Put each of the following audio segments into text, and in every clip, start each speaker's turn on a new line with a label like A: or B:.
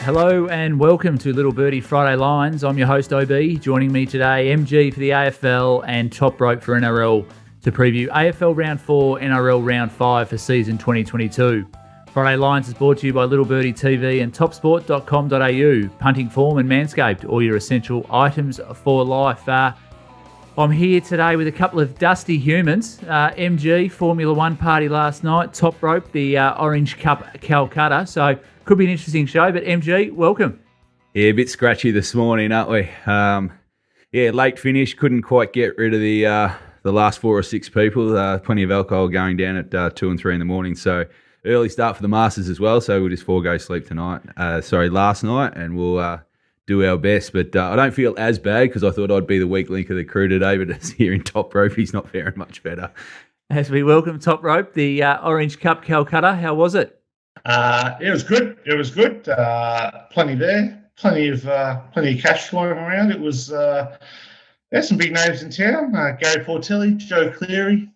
A: Hello and welcome to Little Birdie Friday Lines. I'm your host OB. Joining me today, MG for the AFL and Toprope for NRL to preview AFL Round 4, NRL Round 5 for season 2022. Friday Lines is brought to you by Little Birdie TV and topsport.com.au, punting form and Manscaped, all your essential items for life. I'm here today with a couple of dusty humans. MG, Formula One party last night, Toprope, the Orange Cup Calcutta. So could be an interesting show, but MG, welcome.
B: Yeah, a bit scratchy this morning, aren't we? Late finish, couldn't quite get rid of the last 4 or 6 people. Plenty of alcohol going down at 2 and 3 in the morning. So early start for the Masters as well. So we'll just forego sleep last night, and we'll do our best. But I don't feel as bad because I thought I'd be the weak link of the crew today, but it's here in Toprope, he's not faring much better.
A: As we welcome Toprope, the Orange Cup Calcutta, how was it?
C: It was good. Plenty there. Plenty of cash flowing around. It was there's some big names in town. Gary Portelli, Joe Cleary.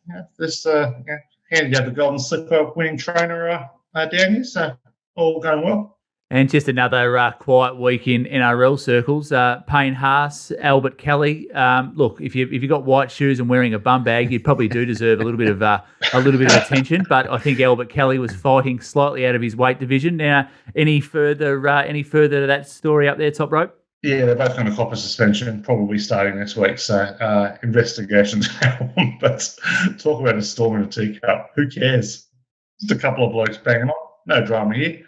C: Handed out the golden slipper winning trainer down here. So all going well.
A: And just another quiet week in NRL circles. Payne Haas, Albert Kelly. Look, if you got white shoes and wearing a bum bag, you probably do deserve a little bit of attention. But I think Albert Kelly was fighting slightly out of his weight division. Now, any further to that story up there, Toprope?
C: Yeah, they're both going to cop a suspension, probably starting next week. So investigations go on. But talk about a storm in a teacup. Who cares? Just a couple of blokes banging on. No drama here.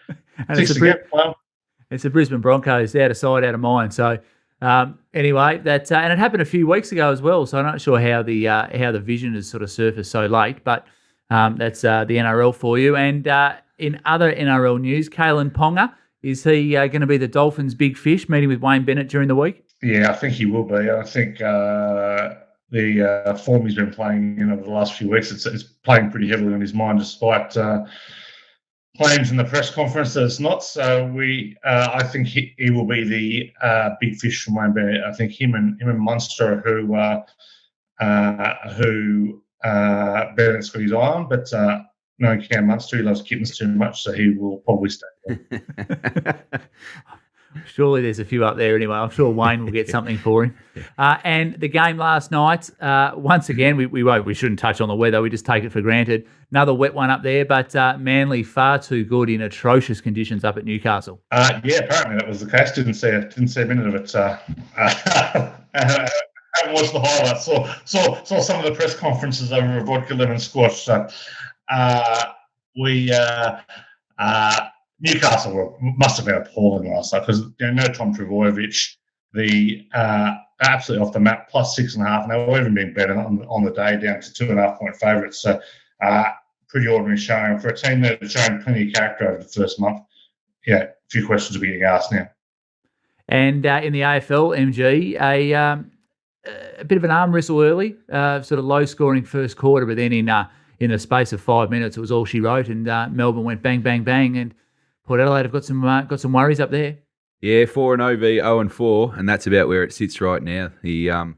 A: And it's the Brisbane Broncos, out of sight, out of mind. So anyway, and it happened a few weeks ago as well. So I'm not sure how the vision has sort of surfaced so late, but that's the NRL for you. And in other NRL news, Kalen Ponga, is he going to be the Dolphins' big fish, meeting with Wayne Bennett during the week?
C: Yeah, I think he will be. I think the form he's been playing over the last few weeks, it's playing pretty heavily on his mind, despite claims in the press conference that it's not. So I think he will be the big fish from Wayne Bennett. I think him and Munster, who Bennett's got his eye on, but knowing Cam Munster, he loves kittens too much, so he will probably stay there.
A: Surely there's a few up there anyway. I'm sure Wayne will get something for him. And the game last night, once again, we shouldn't touch on the weather. We just take it for granted. Another wet one up there, but Manly far too good in atrocious conditions up at Newcastle.
C: Yeah, apparently that was the case. Didn't see a minute of it. I haven't watched the highlights. Saw some of the press conferences over a vodka lemon squash. So Newcastle must have been appalling last night because no Tom Trbojevic, the absolutely off the map, plus 6.5, and they were even being better on the day, down to 2.5 point favourites. So pretty ordinary showing for a team that had shown plenty of character over the first month. Yeah, a few questions will be getting asked now. And
A: in the AFL, MG, a bit of an arm wrestle early, sort of low scoring first quarter, but then in the space of 5 minutes, it was all she wrote, and Melbourne went bang, bang, bang, and Port Adelaide have got some worries up there.
B: Yeah, 4-0 v 0-4, and that's about where it sits right now. The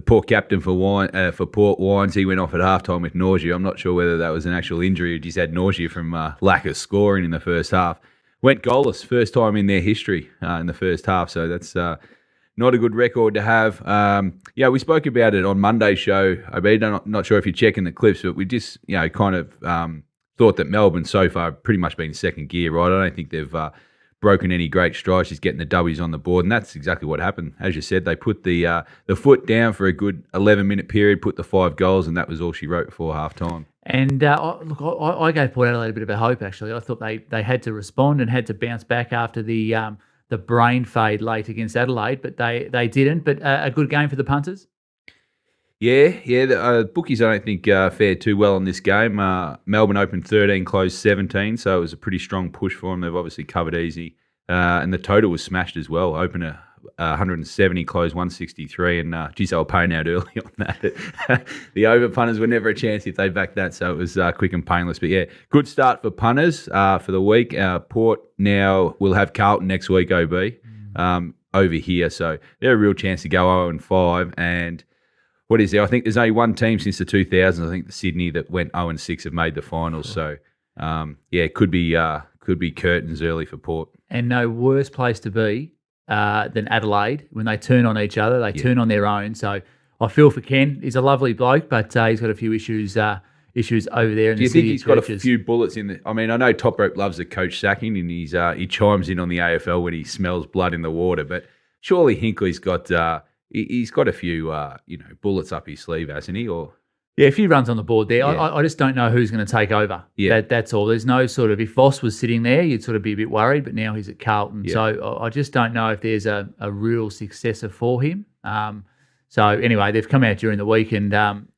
B: poor captain for Port Wines, he went off at halftime with nausea. I'm not sure whether that was an actual injury or just had nausea from lack of scoring in the first half. Went goalless, first time in their history in the first half, so that's not a good record to have. We spoke about it on Monday's show. I'm not sure if you're checking the clips, but we just kind of thought that Melbourne so far pretty much been second gear, right? I don't think they've broken any great strides, just getting the W's on the board, and that's exactly what happened. As you said, they put the foot down for a good 11-minute period, put the 5 goals, and that was all she wrote before half-time.
A: And I gave Port Adelaide a bit of a hope, actually. I thought they had to respond and had to bounce back after the brain fade late against Adelaide, but they didn't. But a good game for the punters?
B: Yeah. The bookies, I don't think, fared too well in this game. Melbourne opened 13, closed 17, so it was a pretty strong push for them. They've obviously covered easy. And the total was smashed as well. Open 170, closed 163, and geez, they were paying out early on that. The over punters were never a chance if they backed that, so it was quick and painless. But yeah, good start for punters for the week. Port now will have Carlton next week, OB, over here, so they're a real chance to go 0-5, and what is there? I think there's only one team since the 2000s. I think the Sydney that went 0-6 have made the finals. So, it could be could be curtains early for Port.
A: And no worse place to be than Adelaide. When they turn on each other, they turn on their own. So I feel for Ken. He's a lovely bloke, but he's got a few issues over there.
B: Do you think he's got a few bullets in the? I mean, I know Toprope loves the coach sacking, and he chimes in on the AFL when he smells blood in the water. But surely Hinkley's got he's got a few bullets up his sleeve, hasn't he? Or
A: a few runs on the board there.
B: Yeah.
A: I just don't know who's going to take over.
B: Yeah.
A: That's all. There's no sort of, if Voss was sitting there, you'd sort of be a bit worried, but now he's at Carlton.
B: Yeah.
A: So I just don't know if there's a real successor for him. So anyway, they've come out during the week, and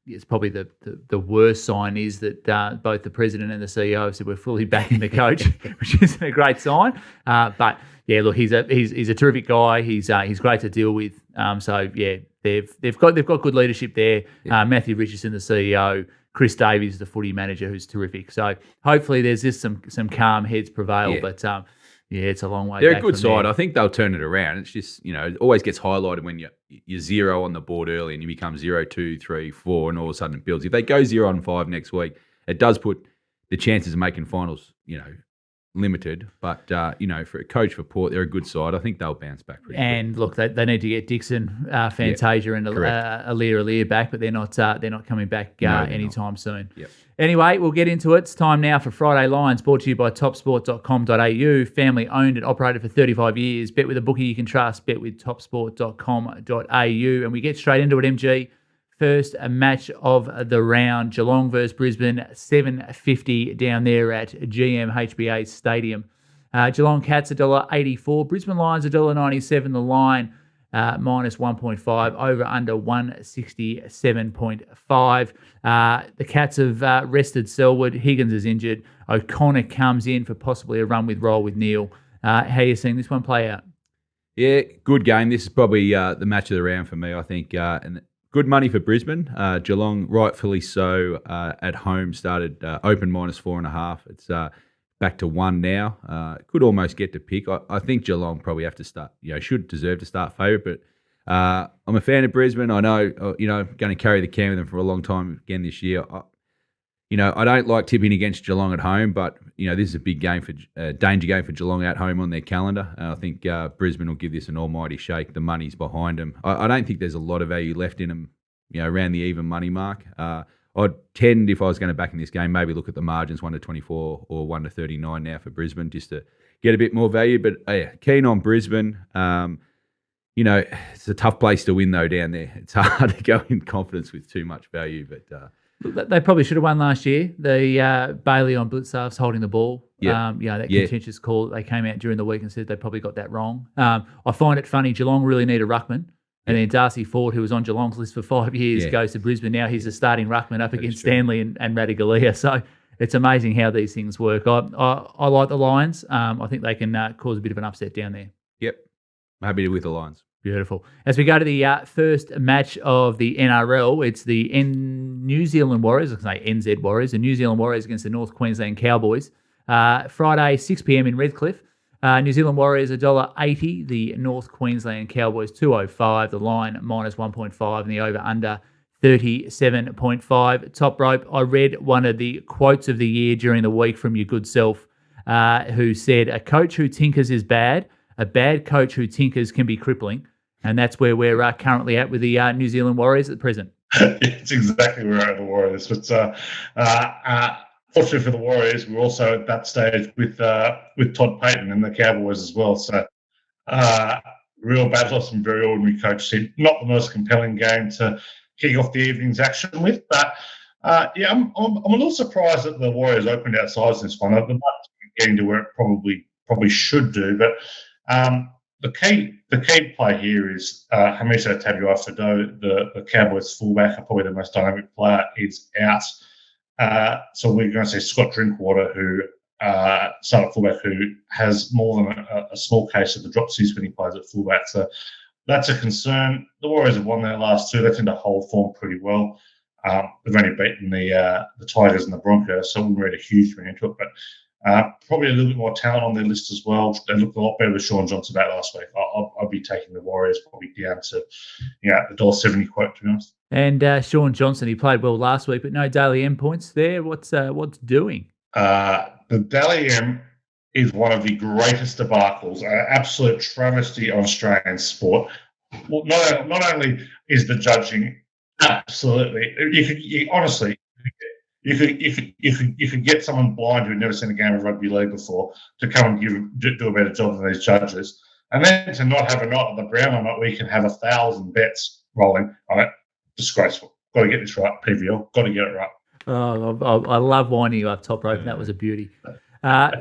A: it's probably the worst sign is that both the president and the CEO have said we're fully backing the coach, which isn't a great sign. But yeah, look, he's a terrific guy. He's great to deal with. So yeah, they've got good leadership there.
B: Yeah.
A: Matthew Richardson, the CEO, Chris Davies, the footy manager, who's terrific. So hopefully there's just some calm heads prevail.
B: Yeah.
A: But it's a long way.
B: They're
A: back
B: a good
A: from
B: side.
A: there.
B: I think they'll turn it around. It's just, it always gets highlighted when you're 0 on the board early and you become 0, 2, 3, 4, and all of a sudden it builds. If they go 0-5 next week, it does put the chances of making finals, limited. But, for a coach for Port, they're a good side. I think they'll bounce back pretty
A: And look, they need to get Dixon, Fantasia, and Alir back, but they're not coming back anytime soon.
B: Yep.
A: Anyway, we'll get into it. It's time now for Friday Lines, brought to you by topsport.com.au. Family owned and operated for 35 years. Bet with a bookie you can trust. Bet with topsport.com.au. And we get straight into it, MG. First match of the round, Geelong versus Brisbane, 7:50 down there at GMHBA Stadium. Geelong Cats $1.84, Brisbane Lions $1.97. The line minus 1.5, over under 167.5. The Cats have rested Selwood. Higgins is injured. O'Connor comes in for possibly a run with roll with Neil. How are you seeing this one play out?
B: Yeah, good game. This is probably the match of the round for me, I think. And good money for Brisbane. Geelong, rightfully so, at home started open minus 4.5. It's back to 1 now. Could almost get to pick. I think Geelong probably have to start, should deserve to start favourite. But I'm a fan of Brisbane. I know, going to carry the can with them for a long time again this year. I don't like tipping against Geelong at home, but, this is a big game danger game for Geelong at home on their calendar. I think Brisbane will give this an almighty shake. The money's behind them. I don't think there's a lot of value left in them, around the even money mark. I'd tend, if I was going to back in this game, maybe look at the margins, 1-24 or 1-39 now for Brisbane, just to get a bit more value. But keen on Brisbane. It's a tough place to win, though, down there. It's hard to go in confidence with too much value, but...
A: They probably should have won last year. The Bailey on Blitzarf's holding the ball. Contentious call. They came out during the week and said they probably got that wrong. I find it funny. Geelong really need a ruckman. And then Darcy Ford, who was on Geelong's list for 5 years, goes to Brisbane. Now he's a starting ruckman up against Stanley and Rattigalia. So it's amazing how these things work. I like the Lions. I think they can cause a bit of an upset down there.
B: Yep. I'm happy with the Lions.
A: Beautiful. As we go to the first match of the NRL, it's the New Zealand Warriors, I can say NZ Warriors, the New Zealand Warriors against the North Queensland Cowboys. Friday, 6 p.m. in Redcliffe. New Zealand Warriors $1.80, the North Queensland Cowboys $2.05, the line minus 1.5, and the over-under 37.5. Top rope, I read one of the quotes of the year during the week from your good self, who said, a coach who tinkers is bad, a bad coach who tinkers can be crippling. And that's where we're currently at with the New Zealand Warriors at present.
C: It's exactly where we're at the Warriors. But fortunately for the Warriors, we're also at that stage with Todd Payton and the Cowboys as well. So real battle of some very ordinary coaching. Not the most compelling game to kick off the evening's action with. But I'm a little surprised that the Warriors opened outside this one. The market's getting to where it probably should do. But the key play here is Hamiso Tabuai-Fidow, the Cowboys fullback, are probably the most dynamic player, is out. So we're going to see Scott Drinkwater, who started fullback, who has more than a small case of the dropsies when he plays at fullback. So that's a concern. The Warriors have won their last two. They tend to hold form pretty well. They've only beaten the Tigers and the Broncos, so I wouldn't read a huge thing into it. But probably a little bit more talent on their list as well. They looked a lot better with Sean Johnson back last week. I'll be taking the Warriors probably down to the $1.70 quote, to be honest.
A: And Sean Johnson, he played well last week, but no Daly M points there. What's doing?
C: The Daly M is one of the greatest debacles, an absolute travesty on Australian sport. Well, not only is the judging absolutely, honestly, you could get someone blind who'd never seen a game of rugby league before to come and do a better job than these judges, and then to not have a knot on the Brownlow knot where you can have 1,000 bets rolling on it. Disgraceful. Got to get this right, PVL. Got to get it right.
A: Oh, I love winding you up, Toprope, and that was a beauty.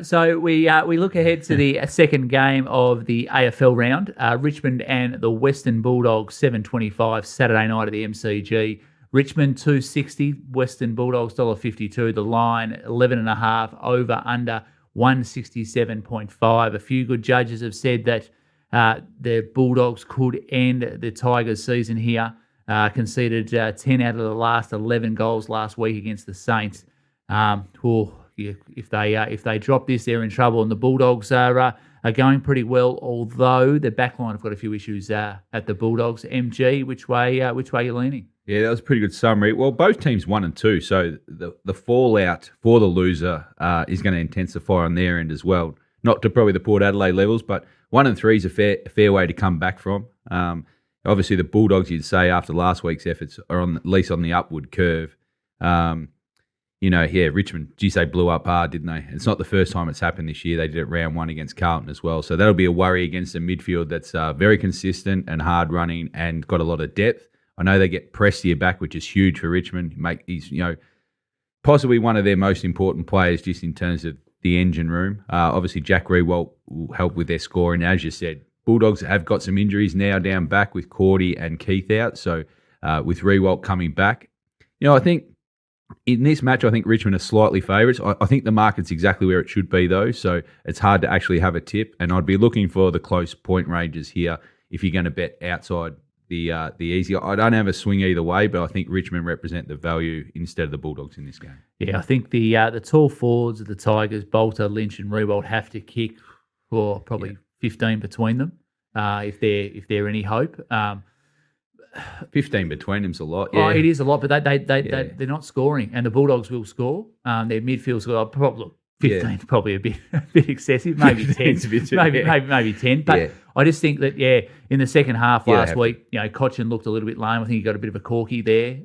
A: So we look ahead to the second game of the AFL round. Richmond and the Western Bulldogs, 7:25 Saturday night at the MCG. Richmond $2.60, Western Bulldogs $1.52. The line 11.5, over under 167.5. A few good judges have said that the Bulldogs could end the Tigers' season here. Conceded 10 out of the last 11 goals last week against the Saints. If they drop this, they're in trouble. And the Bulldogs are going pretty well, although the backline have got a few issues at the Bulldogs. MG, which way are you leaning?
B: Yeah, that was a pretty good summary. Well, both teams 1 and 2, so the fallout for the loser is going to intensify on their end as well. Not to probably the Port Adelaide levels, but 1 and 3 is a fair way to come back from. Obviously, the Bulldogs, you'd say, after last week's efforts, are at least on the upward curve. Richmond, they blew up hard, didn't they? It's not the first time it's happened this year. They did it round 1 against Carlton as well. So that'll be a worry against a midfield that's very consistent and hard running and got a lot of depth. I know they get Prestia back, which is huge for Richmond. He's possibly one of their most important players just in terms of the engine room. Obviously, Jack Riewoldt will help with their scoring. As you said, Bulldogs have got some injuries now down back with Cordy and Keith out. So with Riewoldt coming back, I think in this match, I think Richmond are slightly favourites. I think the market's exactly where it should be, though. So it's hard to actually have a tip. And I'd be looking for the close point ranges here if you're going to bet outside the easy. I don't have a swing either way, but I think Richmond represent the value instead of the Bulldogs in this game.
A: Yeah, I think the tall forwards of the Tigers, Bolter, Lynch, and Riewoldt have to kick for probably 15 between them if they're any hope.
B: 15 between them's a lot. Yeah.
A: Oh, it is a lot, but they're not scoring, and the Bulldogs will score. Their midfield score, probably 15 is probably a bit excessive, maybe 10, maybe 10. But I just think that in the second half last week, Cochin looked a little bit lame. I think he got a bit of a corky there.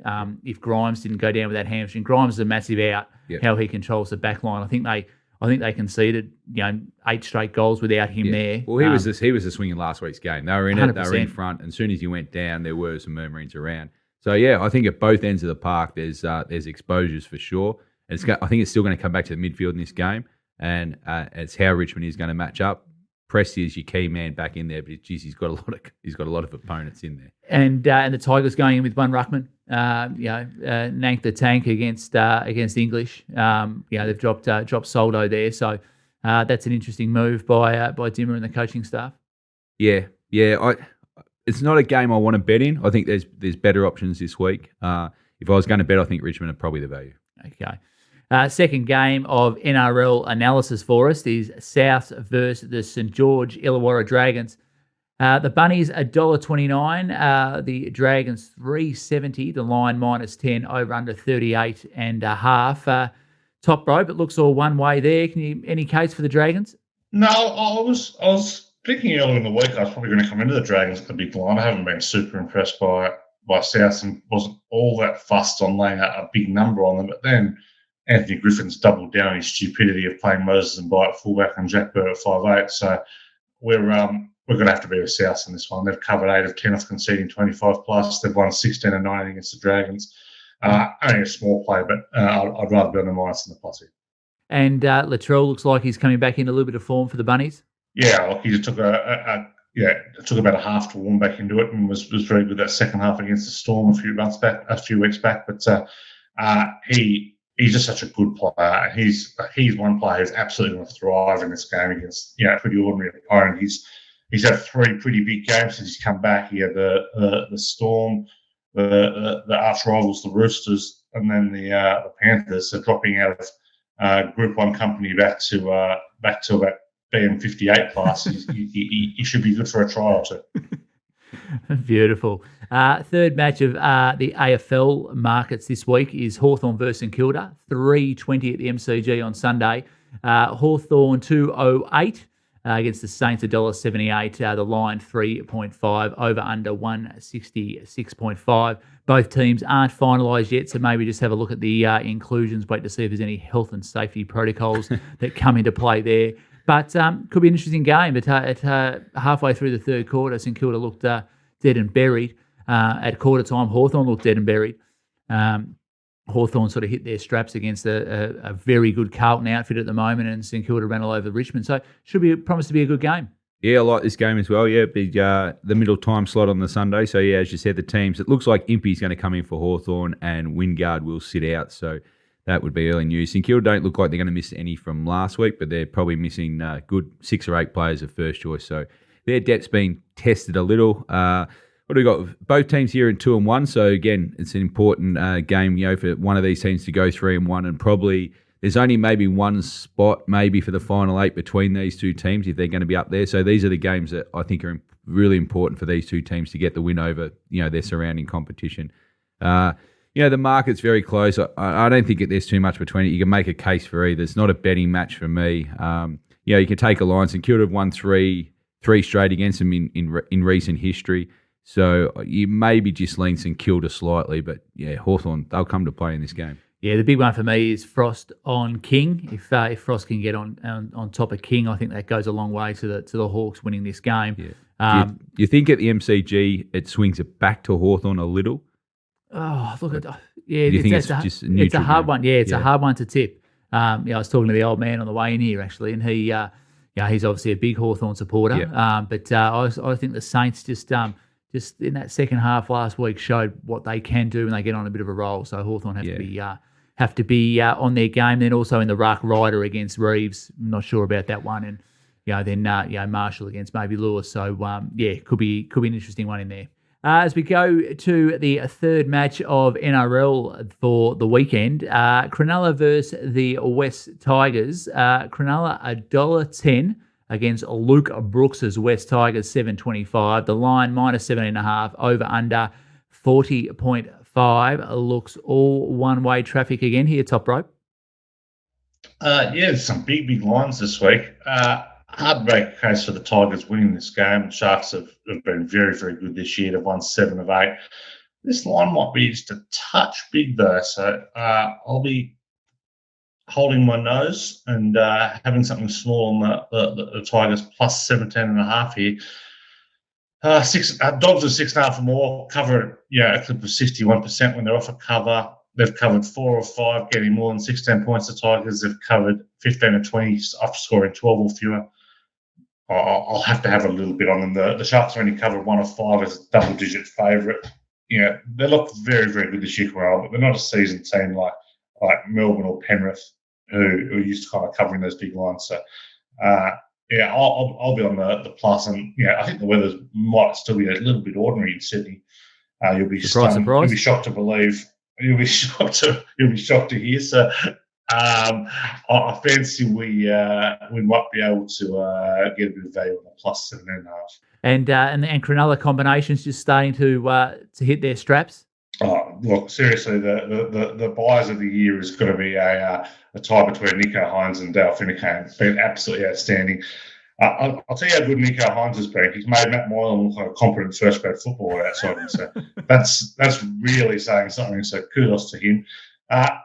A: If Grimes didn't go down with that hamstring, Grimes is a massive out. How he controls the back line, I think they conceded 8 straight goals without him there.
B: Well, he was the swinging last week's game. They were in 100%. They were in front, and as soon as he went down, there were some murmurings around. So I think at both ends of the park, there's exposures for sure. I think it's still going to come back to the midfield in this game, and it's how Richmond is going to match up. Prestia is your key man back in there, but he's got a lot of opponents in there. And
A: the Tigers going in with one ruckman. Nank the tank against English. They've dropped Soldo there, so that's an interesting move by Dimmer and the coaching staff. Yeah. It's not a game I want to bet in. I think there's better options this week. If I was going to bet, I think Richmond are probably the value. Okay. Second game of NRL analysis for us is South versus the St George-Illawarra Dragons. The Bunnies $1.29, the Dragons $3.70, the line -10, over under 38.5. Toprope, it looks all one way there. Any case for the Dragons? No, I was thinking earlier in the week I was probably going to come into the Dragons at the big line. I haven't been super impressed by South and wasn't all that fussed on laying out a big number on them, but then Anthony Griffin's doubled down on his stupidity of playing Moses and By at fullback and Jack Bird at 5'8". So we're going to have to be with South in this one. They've covered 8 of 10 off conceding 25 plus. They've won 16 of 9 against the Dragons. Only a small play, but I'd rather be on the minus than the plus. And Latrell looks like he's coming back in a little bit of form for the Bunnies. Yeah, he just took it took about a half to warm back into it and was very good that second half against the Storm a few weeks back. But he's just such a good player. He's one player who's absolutely going to thrive in this game against a pretty ordinary opponent. He's had 3 pretty big games since he's come back. He had the Storm, the arch rivals, the Roosters, and then the Panthers. So dropping out of Group 1 company back to about being 58 plus, he should be good for a try or two. Beautiful. Third match of the AFL markets this week is Hawthorn versus Kilda, 3:20 at the MCG on Sunday. Hawthorn 208 against the Saints, $1.78. The line 3.5, over under 166.5. Both teams aren't finalised yet, so maybe just have a look at the inclusions, wait to see if there's any health and safety protocols that come into play there. But could be an interesting game. But at halfway through the third quarter, St Kilda looked dead and buried. At quarter time, Hawthorn looked dead and buried. Hawthorn sort of hit their straps against a very good Carlton outfit at the moment, and St Kilda ran all over Richmond. So should be promised to be a good game.
B: Yeah, I like this game as well. Yeah, big the middle time slot on the Sunday. So yeah, as you said, the teams. It looks like Impey's going to come in for Hawthorn, and Wingard will sit out. So that would be early news. St Kilda don't look like they're going to miss any from last week, but they're probably missing good 6 or 8 players of first choice. So their depth's been tested a little. What do we got? Both teams here in 2-1. So again, it's an important game, for one of these teams to go 3-1, and probably there's only maybe one spot maybe for the final 8 between these two teams if they're going to be up there. So these are the games that I think are really important for these two teams to get the win over their surrounding competition. The market's very close. I don't think there's too much between it. You can make a case for either. It's not a betting match for me. You can take a line. St Kilda have won three straight against them in recent history. So you maybe just lean St Kilda slightly, but yeah, Hawthorn, they'll come to play in this game.
A: Yeah, the big one for me is Frost on King. If Frost can get on top of King, I think that goes a long way to the Hawks winning this game.
B: Yeah. Do you think at the MCG it swings it back to Hawthorn a little?
A: Oh, look at
B: it's
A: a hard one. Yeah, it's a hard one to tip. I was talking to the old man on the way in here actually, and he, he's obviously a big Hawthorn supporter.
B: Yeah.
A: But I think the Saints just in that second half last week showed what they can do when they get on a bit of a roll. So Hawthorn have to be on their game. Then also in the ruck, Ryder against Reeves. I'm not sure about that one, and then Marshall against maybe Lewis. So could be an interesting one in there. As we go to the third match of NRL for the weekend, Cronulla versus the West Tigers. Cronulla $1.10 against Luke Brooks's West Tigers 7.25. The line -7.5, over under 40.5. Looks all one-way traffic again here, Toprope.
C: There's some big lines this week. Hard to make a case for the Tigers winning this game. The Sharks have been very, very good this year. They've won 7 of 8. This line might be just a touch big though, so I'll be holding my nose and having something small on the Tigers plus 17.5 here. Dogs are 6.5 or more. Cover a clip of 61% when they're off a cover. They've covered 4 or 5, getting more than 16 points. The Tigers have covered 15 or 20, up scoring 12 or fewer. I'll have to have a little bit on them. The Sharks only covered 1 of 5 as a double-digit favourite. They look very, very good this year, but they're not a seasoned team like Melbourne or Penrith, who are used to kind of covering those big lines. So, I'll be on the plus. And I think the weather might still be a little bit ordinary in Sydney. You'll be
A: surprise.
C: You'll be shocked to believe. You'll be shocked to hear. So, I fancy we might be able to get a bit of value on the plus 7.5.
A: And Cronulla combinations just starting to hit their straps.
C: Oh, look, seriously, the buys of the year is going to be a tie between Nico Hines and Dale Finucane. It's been absolutely outstanding. I'll tell you how good Nico Hines has been. He's made Matt Moylan look like a competent first-grade footballer outside him. So that's really saying something. So kudos to him.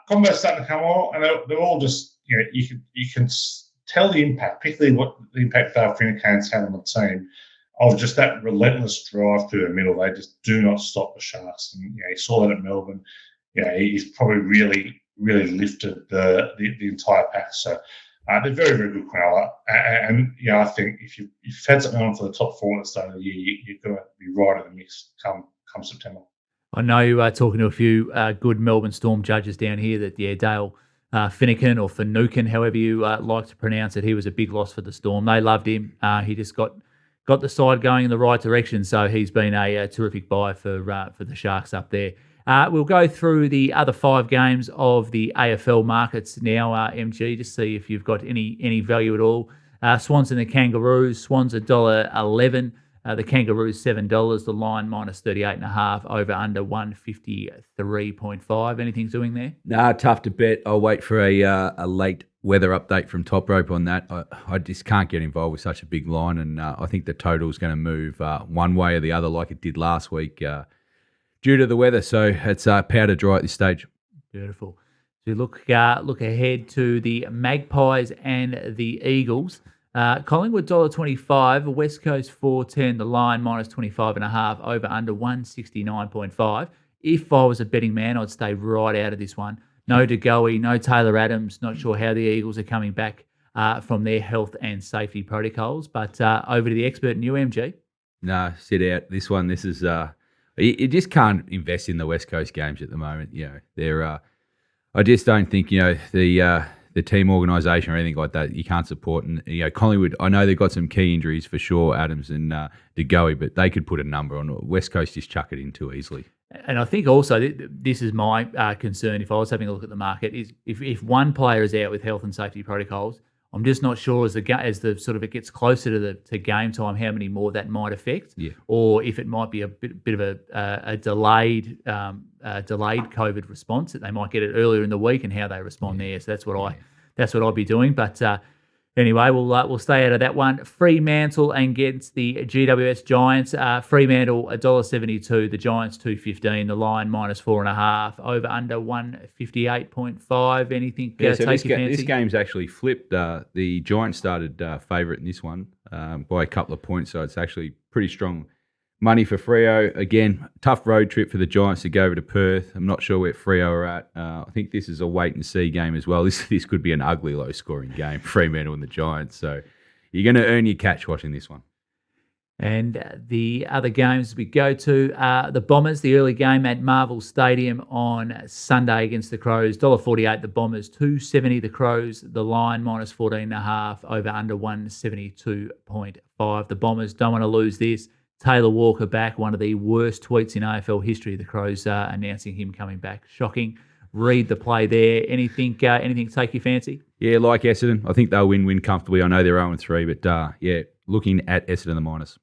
C: Combos starting to come on, and they're all just you can tell the impact, particularly what the impact Dale Finucane's had on the team, of just that relentless drive through the middle. They just do not stop the Sharks. And you saw that at Melbourne. He's probably really, really lifted the entire pack. So they're very, very good Cronulla. And I think if you've had something on for the top 4 at the start of the year, you're going to be right in the mix come September.
A: I know you are talking to a few good Melbourne Storm judges down here that, Dale Finucane or Finucane, however you like to pronounce it, he was a big loss for the Storm. They loved him. He just got the side going in the right direction, so he's been a terrific buy for the Sharks up there. We'll go through the other 5 games of the AFL markets now, MG, just see if you've got any value at all. Swans and the Kangaroos. Swans $1.11 The Kangaroos $7. The line -38.5. Over under 153.5. Anything doing there?
B: Nah, tough to bet. I'll wait for a late weather update from Toprope on that. I just can't get involved with such a big line, and I think the total is going to move one way or the other like it did last week due to the weather. So it's powder dry at this stage.
A: Beautiful. So look ahead to the Magpies and the Eagles. Collingwood $1.25, West Coast 4.10, the line -25.5, over under 169.5. If I was a betting man, I'd stay right out of this one. No DeGoey, no Taylor Adams. Not sure how the Eagles are coming back from their health and safety protocols. But over to the expert in UMG.
B: No, sit out. This one, this is you just can't invest in the West Coast games at the moment. You know, they're I just don't think the team organisation or anything like that you can't support. And Collingwood, I know they've got some key injuries for sure, Adams and DeGoey, but they could put a number on it. West Coast just chuck it in too easily.
A: And I think also this is my concern if I was having a look at the market is if one player is out with health and safety protocols, I'm just not sure as the sort of it gets closer to game time how many more that might affect, or if it might be a bit of a delayed COVID response that they might get it earlier in the week and how they respond there. So that's what I'd be doing. But anyway, we'll stay out of that one. Fremantle against the GWS Giants. Fremantle $1.72. The Giants $2.15. The line -4.5. Over under 158.5. Anything take your fancy?
B: This game's actually flipped. The Giants started favourite in this one by a couple of points, so it's actually pretty strong money for Freo. Again, tough road trip for the Giants to go over to Perth. I'm not sure where Freo are at. I think this is a wait-and-see game as well. This could be an ugly, low-scoring game, Fremantle and the Giants. So you're going to earn your catch watching this one.
A: And the other games we go to, the Bombers, the early game at Marvel Stadium on Sunday against the Crows. $1.48 the Bombers, $2.70 the Crows. The line -14.5, over under 172.5. The Bombers don't want to lose this. Taylor Walker back, one of the worst tweets in AFL history. The Crows announcing him coming back. Shocking. Read the play there. Anything take your fancy?
B: Yeah, like Essendon. I think they'll win comfortably. I know they're 0-3, but looking at Essendon the minus.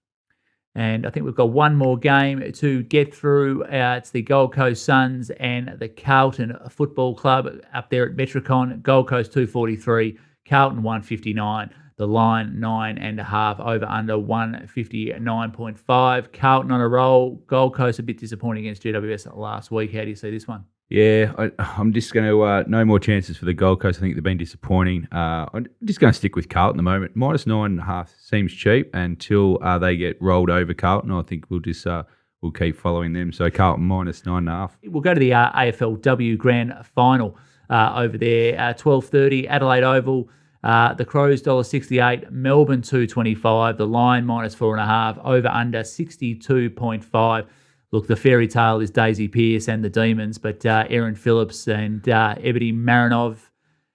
A: And I think we've got one more game to get through. It's the Gold Coast Suns and the Carlton Football Club up there at Metricon. Gold Coast 243, Carlton 159. The line 9.5, over under 159.5. Carlton on a roll. Gold Coast a bit disappointing against GWS last week. How do you see this one?
B: Yeah, I'm just going to no more chances for the Gold Coast. I think they've been disappointing. I'm just going to stick with Carlton at the moment. -9.5 seems cheap until they get rolled over Carlton. I think we'll just we'll keep following them. So Carlton -9.5.
A: We'll go to the AFL-W Grand Final over there. 12:30 Adelaide Oval. The Crows $1.68, Melbourne $2.25, the line -4.5, over under 62.5. Look, the fairy tale is Daisy Pearce and the Demons, but Aaron Phillips and Ebony Marinov,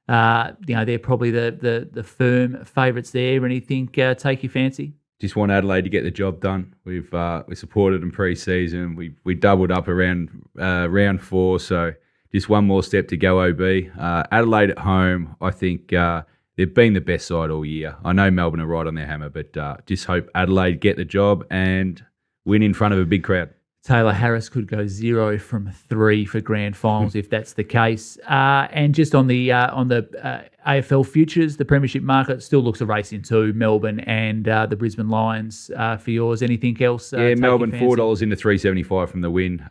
A: they're probably the firm favourites there. Anything take your fancy?
B: Just want Adelaide to get the job done. We supported them pre-season. We doubled up around round 4, so just one more step to go. OB Adelaide at home, I think. They've been the best side all year. I know Melbourne are right on their hammer, but just hope Adelaide get the job and win in front of a big crowd.
A: Taylor Harris could go 0 from 3 for grand finals if that's the case. And just on the AFL futures, the Premiership market still looks a race into Melbourne and the Brisbane Lions for yours. Anything else?
B: Melbourne $4 into 3.75 from the win.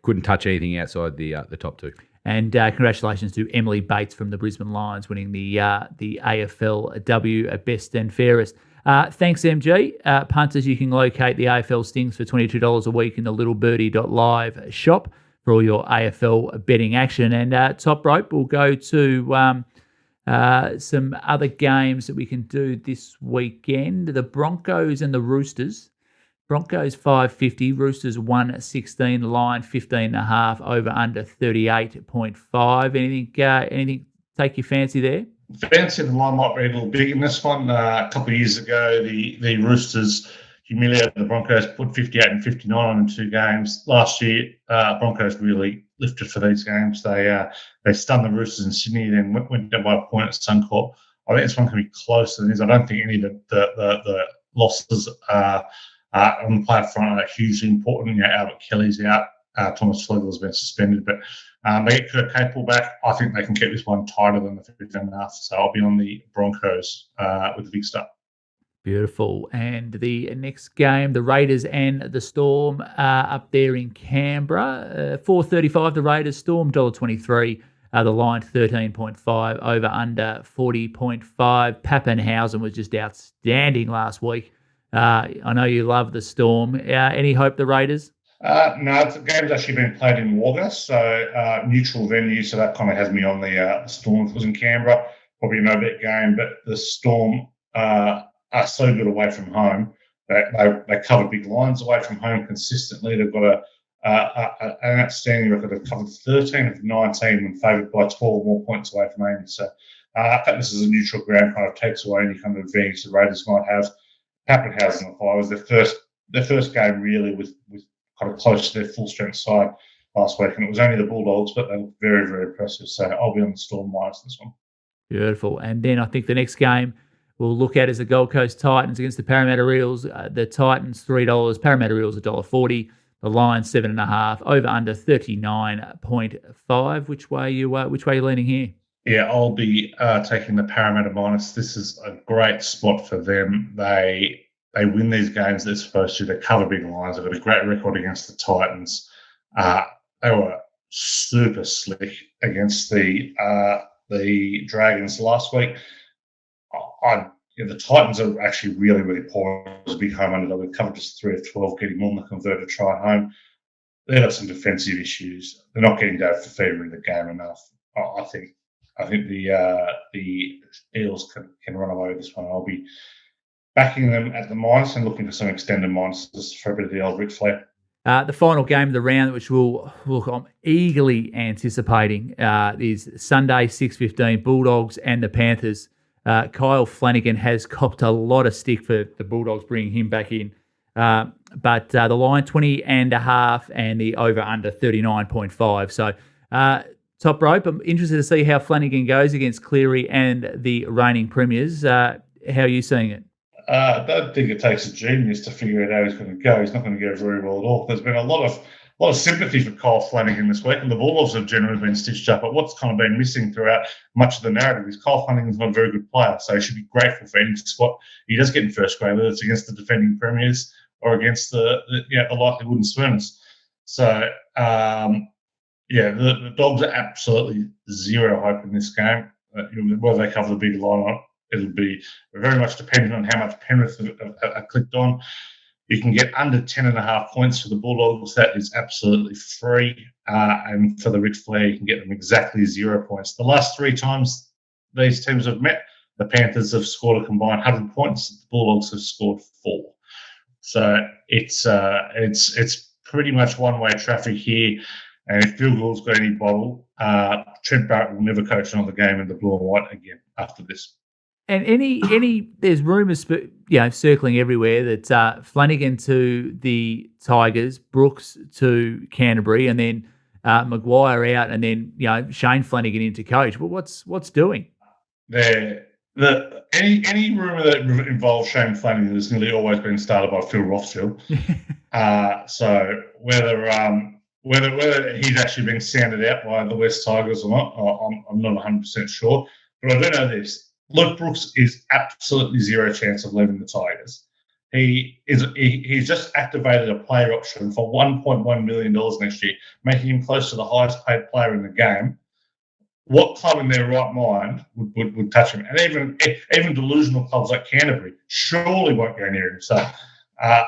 B: Couldn't touch anything outside the top two.
A: And congratulations to Emily Bates from the Brisbane Lions winning the AFL-W best and fairest. Thanks, MG. Punters, you can locate the AFL Stings for $22 a week in the littlebirdie.live shop for all your AFL betting action. And Toprope, we'll go to some other games that we can do this weekend. The Broncos and the Roosters. Broncos 550, Roosters 116, the line 15.5, over under 38.5. Anything take your fancy there?
C: Fancy the line might be a little big in this one. A couple of years ago, the Roosters humiliated the Broncos, put 58 and 59 on in 2 games. Last year, Broncos really lifted for these games. They stunned the Roosters in Sydney, then went down by a point at Suncorp. I think this one can be closer than this. I don't think any of the losses are On the player front are hugely important. Albert Kelly's out. Thomas Flegler's been suspended, but they get Kurt Capel back. I think they can keep this one tighter than the 15.5. So I'll be on the Broncos with the big start.
A: Beautiful. And the next game, the Raiders and the Storm up there in Canberra. 4.35, the Raiders, Storm $1.23. The line 13.5, over under 40.5. Pappenhausen was just outstanding last week. I know you love the Storm. Any hope the Raiders?
C: No, the game's actually been played in Wagga, so neutral venue, so that kind of has me on the Storm. If it was in Canberra, probably a no-bet game, but the Storm are so good away from home. They cover big lines away from home consistently. They've got an outstanding record. They've covered 13 of 19 when favoured by 12 more points away from home. So I think this is a neutral ground, kind of takes away any kind of advantage the Raiders might have. Pappenhausen was their first game really with kind of close to their full strength side last week, and it was only the Bulldogs, but they were very, very impressive. So I'll be on the Storm minus this one.
A: Beautiful. And then I think the next game we'll look at is the Gold Coast Titans against the Parramatta Eels. The Titans $3, Parramatta Eels $1.40. The line 7.5, over under 39.5. Which way you leaning here?
C: Yeah, I'll be taking the Parramatta minus. This is a great spot for them. They win these games they're supposed to. They cover big lines. They've got a great record against the Titans. They were super slick against the Dragons last week. The Titans are actually really, really poor as a big home underdog. They've covered just 3 of 12, getting on the converted try home. They've got some defensive issues. They're not getting David Fifita in the game enough. I think the Eels can run away with this one. I'll be backing them at the minus and looking for some extended minuses for a bit of the old Ric Flair.
A: The final game of the round, which I'm eagerly anticipating, is Sunday 6:15, Bulldogs and the Panthers. Kyle Flanagan has copped a lot of stick for the Bulldogs bringing him back in. But the line 20.5 and the over-under 39.5. So Toprope, I'm interested to see how Flanagan goes against Cleary and the reigning premiers. How are you seeing it?
C: I don't think it takes a genius to figure out how he's going to go. He's not going to go very well at all. There's been a lot of sympathy for Kyle Flanagan this week, and the Bulldogs have generally been stitched up. But what's kind of been missing throughout much of the narrative is Kyle Flanagan's not a very good player, so he should be grateful for any spot he does get in first grade, whether it's against the defending premiers or against the likely wooden spooners. So, the Dogs are absolutely zero hope in this game. Whether they cover the big line or not, it'll be very much dependent on how much Penrith are clicked on. You can get under 10.5 points for the Bulldogs. That is absolutely free. And for the Ric Flair, you can get them exactly 0 points. The last 3 times these teams have met, the Panthers have scored a combined 100 points. The Bulldogs have scored 4. So it's pretty much one-way traffic here. And if field goals got any bottle, Trent Barrett will never coach another game in the blue and white again after this.
A: And there's rumours, circling everywhere that Flanagan to the Tigers, Brooks to Canterbury, and then Maguire out, and then Shane Flanagan into coach. But what's doing?
C: Any rumour that involves Shane Flanagan has nearly always been started by Phil Rothschild. So whether he's actually been sounded out by the West Tigers or not, I'm not 100% sure. But I do know this. Luke Brooks is absolutely zero chance of leaving the Tigers. He's just activated a player option for $1.1 million next year, making him close to the highest paid player in the game. What club in their right mind would touch him? And even delusional clubs like Canterbury surely won't go near him. So, I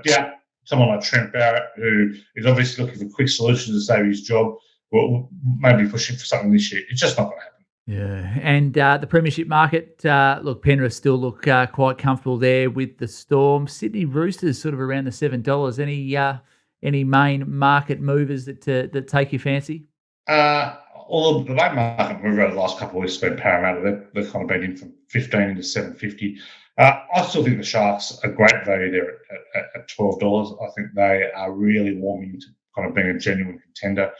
C: doubt someone like Trent Barrett, who is obviously looking for quick solutions to save his job, will maybe pushing for something this year. It's just not going to happen.
A: Yeah, and the Premiership market, Penrith still look quite comfortable there with the Storm. Sydney Roosters sort of around the $7. Any main market movers that take your fancy?
C: Although the main market mover over the last couple of weeks has been Parramatta. They've kind of been in from 15 to 7.50. I still think the Sharks are great value there at $12. I think they are really warming to kind of being a genuine contender.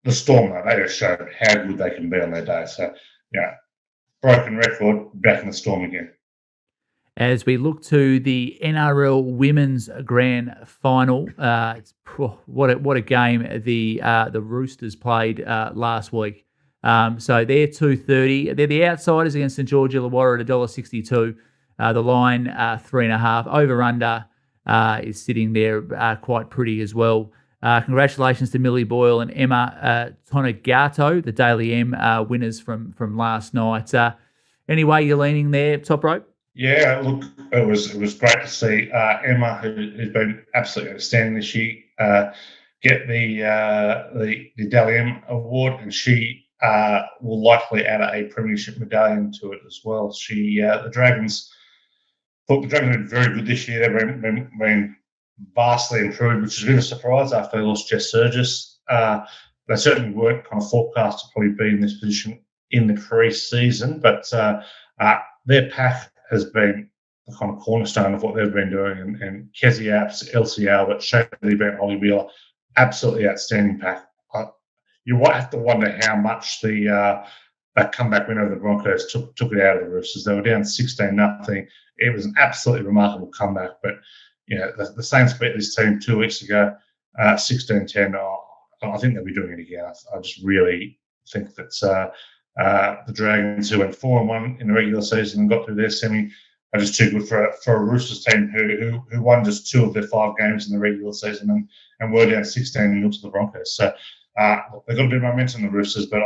C: The Storm, though, they just showed how good they can be on their day. So, broken record, back in the Storm again.
A: as we look to the NRL Women's Grand Final. What a game the Roosters played last week. So they're 2.30. They're the outsiders against St George-Illawarra at $1.62. The line 3.5. Over/under is sitting there quite pretty as well. Congratulations to Millie Boyle and Emma Tonagato, the Daily M winners from last night. Any way you're leaning there, Toprope?
C: Yeah, look, it was great to see Emma, who's been absolutely outstanding this year, get the Daily M award, and she will likely add a Premiership medallion to it as well. The Dragons have been very good this year. They've been vastly improved, which has been a surprise after they lost Jess Surgis. They certainly weren't kind of forecast to probably be in this position in the pre-season, but their pack has been the kind of cornerstone of what they've been doing. And Kezzy Apps, Elsie Albert, Shaylee Bent, Holly Wheeler, absolutely outstanding pack. You have to wonder how much that comeback win over the Broncos took it out of the Roosters. They were down 16-0. It was an absolutely remarkable comeback. But the Saints beat this team 2 weeks ago, 16-10. I think they'll be doing it again. I just really think that the Dragons, who went 4-1 in the regular season and got through their semi, are just too good for a Roosters team who won just 2 of their 5 games in the regular season and were down 16-0 to the Broncos. So they've got a bit of momentum, the Roosters, but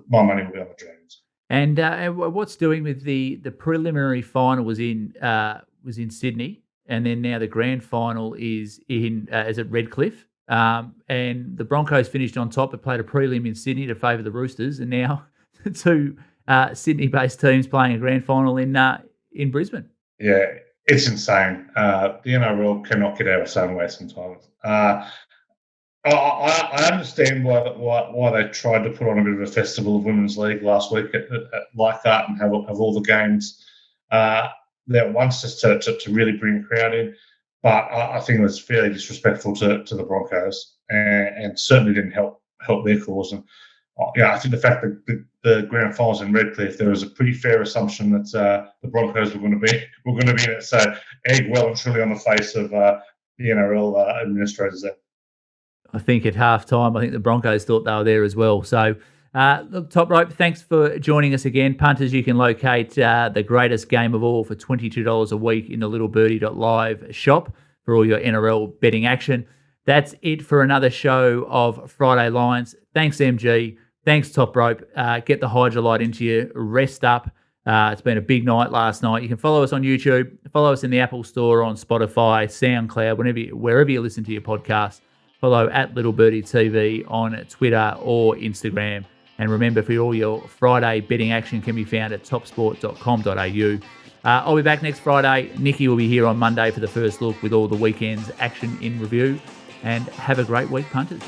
C: my money will be on the Dragons.
A: And what's doing with the preliminary final was in Sydney, and then now the grand final is at Redcliffe. And the Broncos finished on top, but played a prelim in Sydney to favour the Roosters, and now the 2 Sydney-based teams playing a grand final in Brisbane.
C: Yeah, it's insane. The NRL cannot get out of its own way sometimes. I understand why they tried to put on a bit of a festival of Women's League last week like that and have all the games there at once just to really bring a crowd in. But I think it was fairly disrespectful to the Broncos and certainly didn't help their cause. And I think the fact that the grand finals in Redcliffe, there was a pretty fair assumption that the Broncos were going to be in it. So egg well and truly on the face of the NRL administrators there.
A: I think at halftime, I think the Broncos thought they were there as well. So, look, Toprope, thanks for joining us again. Punters, you can locate the greatest game of all for $22 a week in the littlebirdie.live shop for all your NRL betting action. That's it for another show of Friday Lines. Thanks, MG. Thanks, Toprope. Get the Hydrolite into you. Rest up. It's been a big night last night. You can follow us on YouTube. Follow us in the Apple Store, on Spotify, SoundCloud, wherever you listen to your podcast. Follow at Little Birdie TV on Twitter or Instagram. And remember, for all your Friday betting action can be found at topsport.com.au. I'll be back next Friday. Nikki will be here on Monday for the first look with all the weekend's action in review. And have a great week, punters.